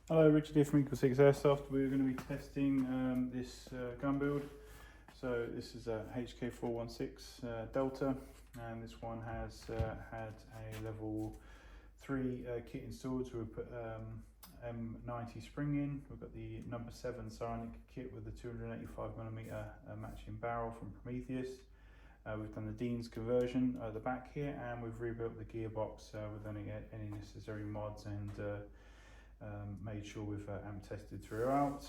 Hello, Richard here from EagleSix Airsoft. We're going to be testing this gun build. So this is a HK416 Delta, and this one has had a level 3 kit installed. So we put M90 spring in. We've got the number 7 Psionic kit with the 285mm matching barrel from Prometheus. We've done the Dean's conversion at the back here, and we've rebuilt the gearbox with any necessary mods and made sure we've amp tested throughout.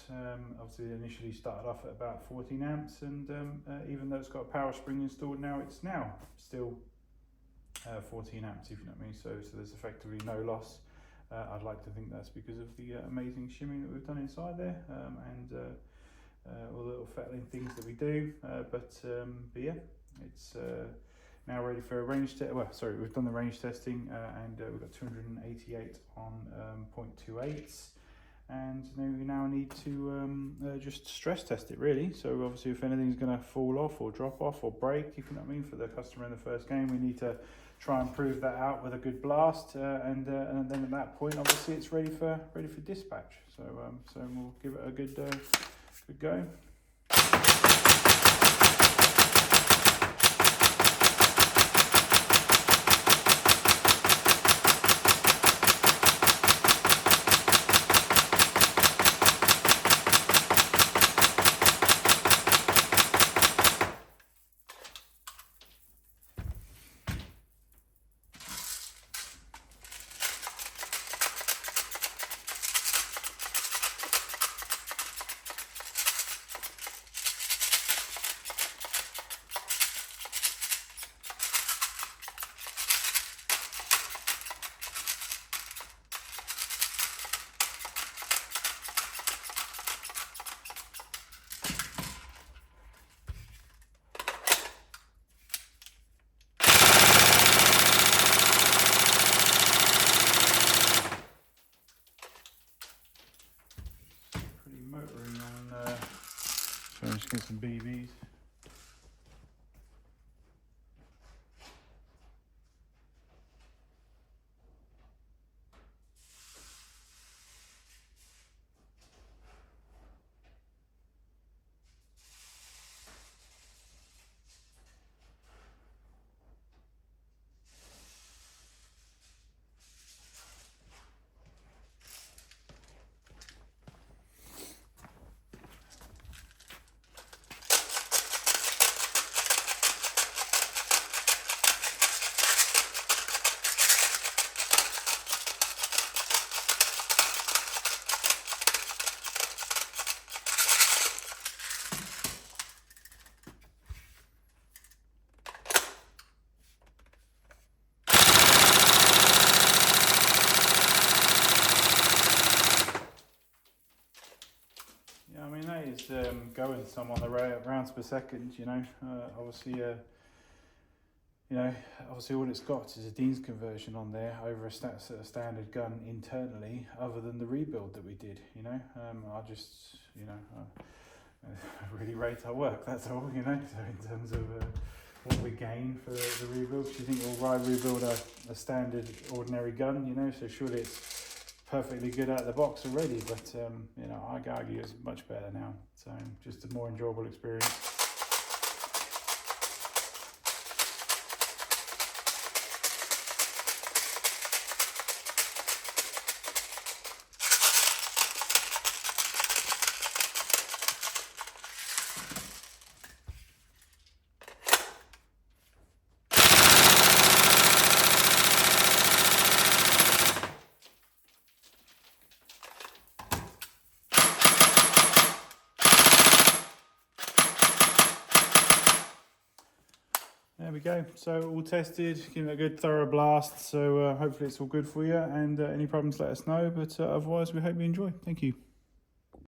Obviously initially started off at about 14 amps, and even though it's got a power spring installed now, it's now still 14 amps, if you know what I mean. So there's effectively no loss. I'd like to think that's because of the amazing shimming that we've done inside there, and all the little fettling things that we do. But yeah, it's now ready for a range test. Well, sorry, we've done the range testing, and we've got 288 on 0.28s, and we now need to just stress test it really. So obviously if anything's going to fall off or drop off or break, if you know what I mean, for the customer in the first game, we need to try and prove that out with a good blast, and then at that point obviously it's ready for dispatch. So we'll give it a good go. Motoring on, so I'm just getting some BBs. Yeah, I mean that is going some on the rounds per second. Obviously, obviously all it's got is a Dean's conversion on there over a standard gun internally, other than the rebuild that we did. I just really rate our work. That's all. So in terms of what we gain for the rebuild, do you think we'll rebuild a standard ordinary gun? So surely it's perfectly good out of the box already, but I argue it's much better now. So just a more enjoyable experience. There we go. So all tested, give it a good thorough blast. So hopefully it's all good for you, and any problems let us know, but otherwise we hope you enjoy. Thank you.